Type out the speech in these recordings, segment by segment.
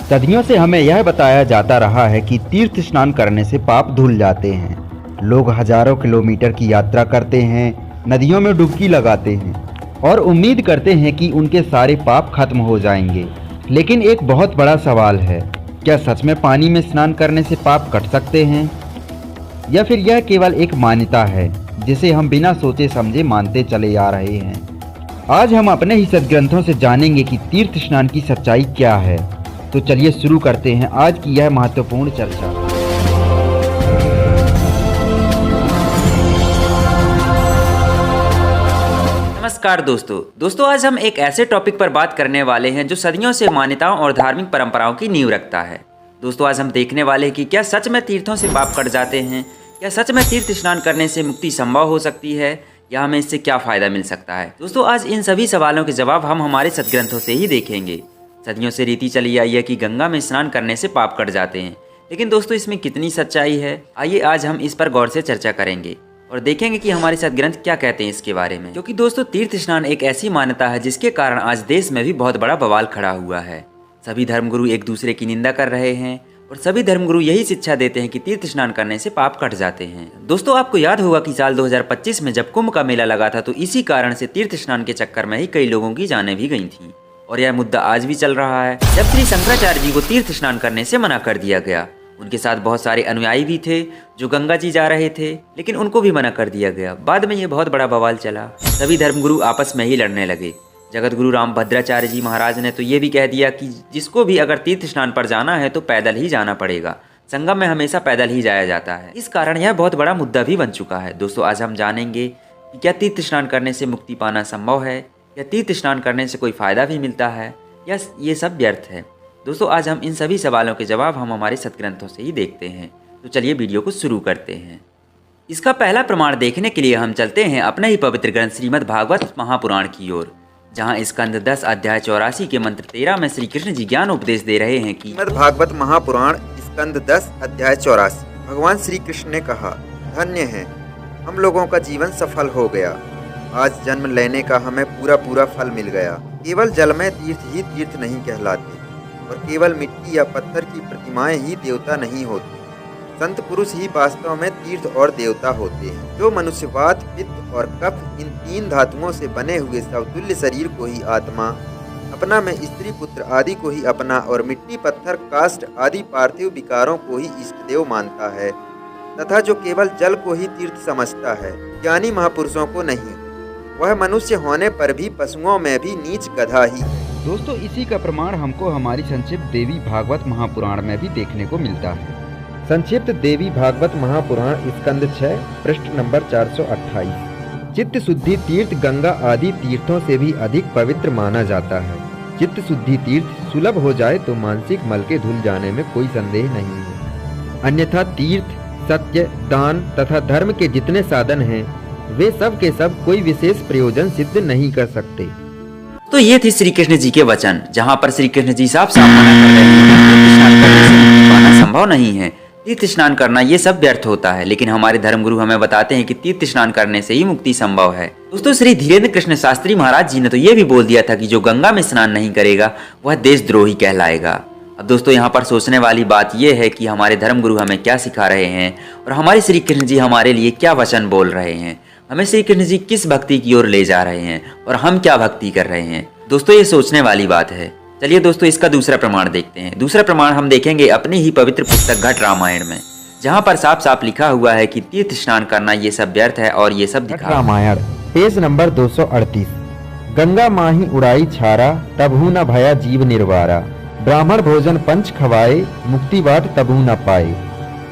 सदियों से हमें यह बताया जाता रहा है कि तीर्थ स्नान करने से पाप धुल जाते हैं। लोग हजारों किलोमीटर की यात्रा करते हैं, नदियों में डुबकी लगाते हैं और उम्मीद करते हैं कि उनके सारे पाप खत्म हो जाएंगे। लेकिन एक बहुत बड़ा सवाल है, क्या सच में पानी में स्नान करने से पाप कट सकते हैं, या फिर यह केवल एक मान्यता है जिसे हम बिना सोचे समझे मानते चले आ रहे हैं। आज हम अपने ही सद्ग्रंथों से जानेंगे कि तीर्थ स्नान की सच्चाई क्या है। तो चलिए शुरू करते हैं आज की यह महत्वपूर्ण चर्चा। नमस्कार दोस्तों आज हम एक ऐसे टॉपिक पर बात करने वाले हैं जो सदियों से मान्यताओं और धार्मिक परंपराओं की नींव रखता है। दोस्तों आज हम देखने वाले हैं कि क्या सच में तीर्थों से पाप कट जाते हैं, क्या सच में तीर्थ स्नान करने से मुक्ति संभव हो सकती है, या हमें इससे क्या फायदा मिल सकता है। दोस्तों आज इन सभी सवालों के जवाब हम हमारे सद्ग्रंथों से ही देखेंगे। सदियों से रीति चली आई है कि गंगा में स्नान करने से पाप कट जाते हैं, लेकिन दोस्तों इसमें कितनी सच्चाई है, आइए आज हम इस पर गौर से चर्चा करेंगे और देखेंगे कि हमारे सद्ग्रंथ क्या कहते हैं इसके बारे में। क्योंकि दोस्तों तीर्थ स्नान एक ऐसी मान्यता है जिसके कारण आज देश में भी बहुत बड़ा बवाल खड़ा हुआ है। सभी धर्मगुरु एक दूसरे की निंदा कर रहे हैं और सभी धर्मगुरु यही शिक्षा देते हैं कि तीर्थ स्नान करने से पाप कट जाते हैं। दोस्तों आपको याद होगा कि साल 2025 में जब कुंभ का मेला लगा था तो इसी कारण से तीर्थ स्नान के चक्कर में ही कई लोगों की जानें भी गई थी और यह मुद्दा आज भी चल रहा है। जब श्री शंकराचार्य जी को तीर्थ स्नान करने से मना कर दिया गया, उनके साथ बहुत सारे अनुयायी भी थे जो गंगा जी जा रहे थे, लेकिन उनको भी मना कर दिया गया। बाद में ये बहुत बड़ा बवाल चला, सभी धर्मगुरु आपस में ही लड़ने लगे। जगत गुरु रामभद्राचार्य जी महाराज ने तो ये भी कह दिया कि जिसको भी अगर तीर्थ स्नान पर जाना है तो पैदल ही जाना पड़ेगा, संगम में हमेशा पैदल ही जाया जाता है। इस कारण यह बहुत बड़ा मुद्दा भी बन चुका है। दोस्तों आज हम जानेंगे कि क्या तीर्थ स्नान करने से मुक्ति पाना संभव है, या तीर्थ स्नान करने से कोई फायदा भी मिलता है, या ये सब व्यर्थ है। दोस्तों आज हम इन सभी सवालों के जवाब हम हमारे सद्ग्रंथों से ही देखते हैं। तो चलिए वीडियो को शुरू करते हैं। इसका पहला प्रमाण देखने के लिए हम चलते हैं अपने ही पवित्र ग्रंथ श्रीमद् भागवत महापुराण की ओर, जहाँ स्कंद 10 अध्याय 84 के मंत्र 13 में श्री कृष्ण जी ज्ञान उपदेश दे रहे हैं कि श्रीमद् भागवत महापुराण स्कंद 10 अध्याय 84। भगवान श्री कृष्ण ने कहा, धन्य है, हम लोगों का जीवन सफल हो गया। आज जन्म लेने का हमें पूरा फल मिल गया। केवल जल में तीर्थ ही तीर्थ नहीं कहलाते और केवल मिट्टी या पत्थर की प्रतिमाएं ही देवता नहीं होती। संत पुरुष ही वास्तव में तीर्थ और देवता होते हैं। जो मनुष्यवात, पित्त और कफ, इन 3 धातुओं से बने हुए समतुल्य शरीर को ही आत्मा अपना, में स्त्री पुत्र आदि को ही अपना और मिट्टी, पत्थर, काष्ठ आदि पार्थिव विकारों को ही इष्ट देव मानता है, तथा जो केवल जल को ही तीर्थ समझता है, ज्ञानी महापुरुषों को नहीं, वह मनुष्य होने पर भी पशुओं में भी नीच गधा ही है। दोस्तों इसी का प्रमाण हमको हमारी संक्षिप्त देवी भागवत महापुराण में भी देखने को मिलता है। संक्षिप्त देवी भागवत महापुराण स्कंद 6 पृष्ठ नंबर 428। चित्त शुद्धि तीर्थ गंगा आदि तीर्थों से भी अधिक पवित्र माना जाता है। चित्त शुद्धि तीर्थ सुलभ हो जाए तो मानसिक मल के धुल जाने में कोई संदेह नहीं है। अन्यथा तीर्थ, सत्य, दान तथा धर्म के जितने साधन हैं वे सब के सब कोई विशेष प्रयोजन सिद्ध नहीं कर सकते। तो ये थे श्री कृष्ण जी के वचन, जहाँ पर श्री कृष्ण जी साफ साफ मना कर रहे हैं कि तीर्थ स्नान करने से मुक्ति पाना संभव नहीं है, तीर्थ स्नान करना ये सब व्यर्थ होता है। लेकिन हमारे धर्मगुरु हमें बताते हैं कि तीर्थ स्नान करने से ही मुक्ति संभव है। दोस्तों श्री धीरेन्द्र कृष्ण शास्त्री महाराज जी ने तो ये भी बोल दिया था कि जो गंगा में स्नान नहीं करेगा वह देशद्रोही कहलाएगा। अब दोस्तों यहाँ पर सोचने वाली बात यह है कि हमारे धर्मगुरु हमें क्या सिखा रहे हैं और हमारे श्री कृष्ण जी हमारे लिए क्या वचन बोल रहे हैं, हमें श्री कृष्ण जी किस भक्ति की ओर ले जा रहे हैं और हम क्या भक्ति कर रहे हैं। दोस्तों ये सोचने वाली बात है। चलिए दोस्तों इसका दूसरा प्रमाण देखते हैं। दूसरा प्रमाण हम देखेंगे अपनी ही पवित्र पुस्तक घट रामायण में, जहाँ पर साफ साफ लिखा हुआ है कि तीर्थ स्नान करना ये सब व्यर्थ है और ये सब दिखा। Ramayan page number 238। गंगा माही उड़ाई छारा, तबहू न भया जीव निर्वारा। ब्राह्मण भोजन पंच खवाए, मुक्ति बाट तबहू न पाए।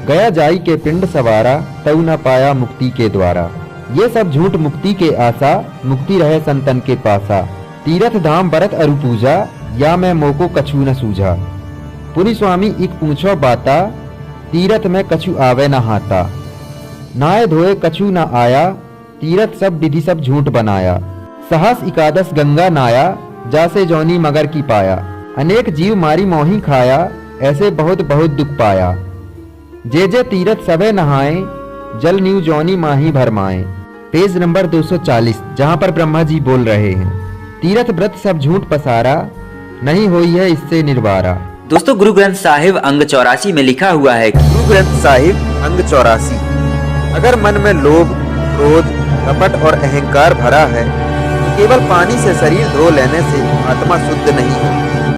गया जाई के पिंड सवारा, तऊ न पाया मुक्ति के द्वारा। ये सब झूठ मुक्ति के आशा, मुक्ति रहे संतन के पासा। तीर्थ धाम बरत अरु पूजा, या मैं मोको कछु न सूझा। पुनि स्वामी इक पूछो बाता, तीर्थ में कछु आवे न हाथा। नाय धोए कछु न आया, तीर्थ सब विधि सब झूठ बनाया। सहस एकादश गंगा नाया, जासे जौनी मगर की पाया। अनेक जीव मारी मोही खाया, ऐसे बहुत बहुत दुख पाया। जे जे तीर्थ सबे नहाए, जल न्यू जौनी माही भरमाए। पेज नंबर 240, जहाँ पर ब्रह्मा जी बोल रहे हैं, तीर्थ व्रत सब झूठ पसारा, नहीं होई है इससे निर्वारा। दोस्तों गुरु ग्रंथ साहिब अंग 84 में लिखा हुआ है कि गुरु ग्रंथ साहिब अंग 84। अगर मन में लोभ, क्रोध, कपट और अहंकार भरा है तो केवल पानी से शरीर धो लेने से आत्मा शुद्ध नहीं होती।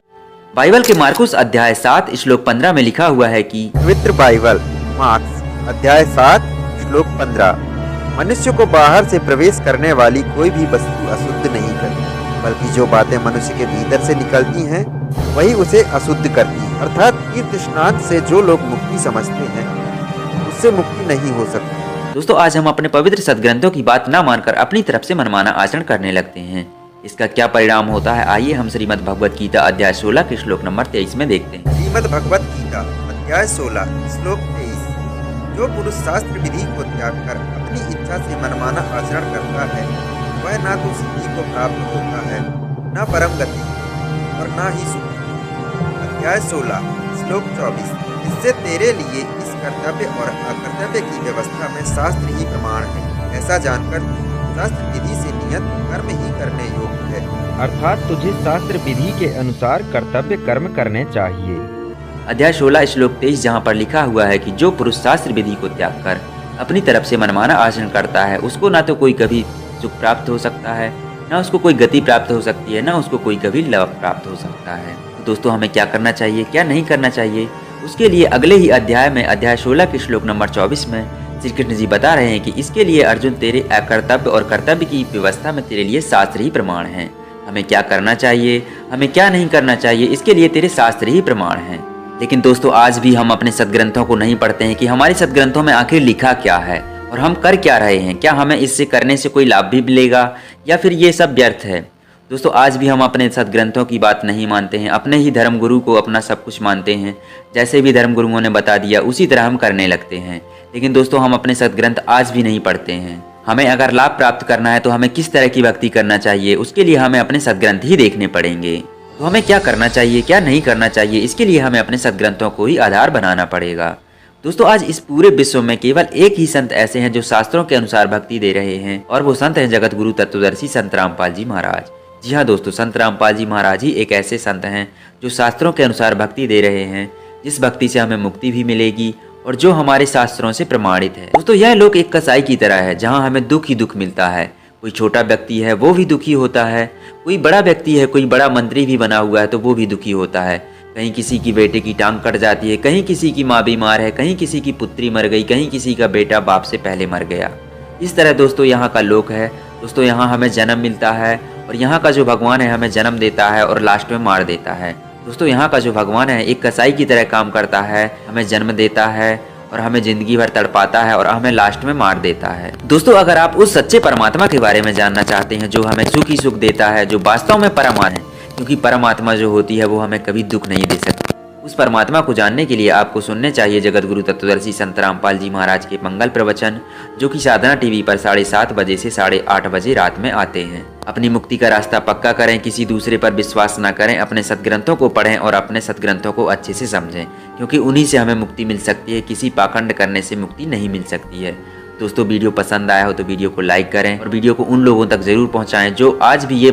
बाइबल के मार्कुस अध्याय 7 श्लोक 15 में लिखा हुआ है कि पवित्र बाइबल मार्क्स अध्याय 7 श्लोक 15, मनुष्य को बाहर से प्रवेश करने वाली कोई भी वस्तु अशुद्ध नहीं करती, बल्कि जो बातें मनुष्य के भीतर से निकलती हैं वही उसे अशुद्ध करती हैं। अर्थात तीर्थ स्नान से जो लोग मुक्ति समझते हैं उससे मुक्ति नहीं हो सकती। दोस्तों आज हम अपने पवित्र सदग्रंथों की बात ना मानकर अपनी तरफ से मनमाना आचरण करने लगते हैं। इसका क्या परिणाम होता है, आइए हम श्रीमद् भगवत गीता अध्याय 16 के श्लोक नंबर 23 में देखते हैं। श्रीमद् भगवत गीता अध्याय 16 श्लोक 23, जो पुरुष शास्त्र विधि को त्याग कर अपनी इच्छा से मनमाना आचरण करता है वह ना तो सिद्धि को प्राप्त होता है, न परम गति और न ही सुख। अध्याय 16 श्लोक 24, इससे तेरे लिए इस कर्तव्य और अकर्तव्य की व्यवस्था में शास्त्र ही प्रमाण है। ऐसा जानकर शास्त्र विधि से नियत कर्म ही करने योग्य है। अर्थात तुझे शास्त्र विधि के अनुसार कर्तव्य कर्म करने चाहिए। अध्याय 16 श्लोक 23 जहाँ पर लिखा हुआ है कि जो पुरुष शास्त्र विधि को त्याग कर अपनी तरफ से मनमाना आचरण करता है उसको ना तो कोई कभी सुख प्राप्त हो सकता है, ना उसको कोई गति प्राप्त हो सकती है, ना उसको कोई कभी लाभ प्राप्त हो सकता है। तो दोस्तों हमें क्या करना चाहिए, क्या नहीं करना चाहिए, उसके लिए अगले ही अध्याय में अध्याय 16 के श्लोक नंबर 24 में श्री कृष्ण जी बता रहे हैं कि इसके लिए अर्जुन तेरे अकर्तव्य और कर्तव्य की व्यवस्था में तेरे लिए शास्त्र ही प्रमाण है। हमें क्या करना चाहिए, हमें क्या नहीं करना चाहिए, इसके लिए तेरे शास्त्र ही प्रमाण हैं। लेकिन दोस्तों आज भी हम अपने सदग्रंथों को नहीं पढ़ते हैं कि हमारे सदग्रंथों में आखिर लिखा क्या है और हम कर क्या रहे हैं, क्या हमें इससे करने से कोई लाभ भी मिलेगा या फिर ये सब व्यर्थ है। दोस्तों आज भी हम अपने सदग्रंथों की बात नहीं मानते हैं, अपने ही धर्म गुरु को अपना सब कुछ मानते हैं, जैसे भी धर्म गुरुओं ने बता दिया उसी तरह हम करने लगते हैं। लेकिन दोस्तों हम अपने सदग्रंथ आज भी नहीं पढ़ते हैं। हमें अगर लाभ प्राप्त करना है तो हमें किस तरह की भक्ति करना चाहिए उसके लिए हमें अपने सदग्रंथ ही देखने पड़ेंगे। तो हमें क्या करना चाहिए, क्या नहीं करना चाहिए, इसके लिए हमें अपने सदग्रंथों को ही आधार बनाना पड़ेगा। दोस्तों आज इस पूरे विश्व में केवल एक ही संत ऐसे हैं जो शास्त्रों के अनुसार भक्ति दे रहे हैं और वो संत हैं जगत गुरु तत्वदर्शी संत रामपाल जी महाराज। जी हाँ दोस्तों, संत रामपाल जी महाराज ही एक ऐसे संत हैं जो शास्त्रों के अनुसार भक्ति दे रहे हैं, जिस भक्ति से हमें मुक्ति भी मिलेगी और जो हमारे शास्त्रों से प्रमाणित है। दोस्तों यह लोक एक कसाई की तरह है जहाँ हमें दुख ही दुख मिलता है। कोई छोटा व्यक्ति है वो भी दुखी होता है, कोई बड़ा व्यक्ति है, कोई बड़ा मंत्री भी बना हुआ है तो वो भी दुखी होता है। कहीं किसी की बेटे की टांग कट जाती है, कहीं किसी की माँ बीमार है, कहीं किसी की पुत्री मर गई, कहीं किसी का बेटा बाप से पहले मर गया। इस तरह दोस्तों यहाँ का लोक है। दोस्तों यहाँ हमें जन्म मिलता है और यहाँ का जो भगवान है हमें जन्म देता है और लास्ट में मार देता है। दोस्तों यहाँ का जो भगवान है एक कसाई की तरह काम करता है, हमें जन्म देता है और हमें जिंदगी भर तड़पाता है और हमें लास्ट में मार देता है। दोस्तों अगर आप उस सच्चे परमात्मा के बारे में जानना चाहते हैं जो हमें सुख ही सुख देता है, जो वास्तव में परमात्मा है, क्योंकि परमात्मा जो होती है वो हमें कभी दुख नहीं दे सकती, उस परमात्मा को जानने के लिए आपको सुनने चाहिए जगत गुरु तत्वदर्शी संत रामपाल जी महाराज के मंगल प्रवचन, जो कि साधना टीवी पर 7:30 बजे से 8:30 बजे रात में आते हैं। अपनी मुक्ति का रास्ता पक्का करें, किसी दूसरे पर विश्वास न करें, अपने सदग्रंथों को पढ़ें और अपने सदग्रंथों को अच्छे से समझें, क्योंकि उन्हीं से हमें मुक्ति मिल सकती है, किसी पाखंड करने से मुक्ति नहीं मिल सकती है। दोस्तों वीडियो पसंद आया हो तो वीडियो को लाइक करें और वीडियो को उन लोगों तक जरूर पहुँचाएं जो आज भी ये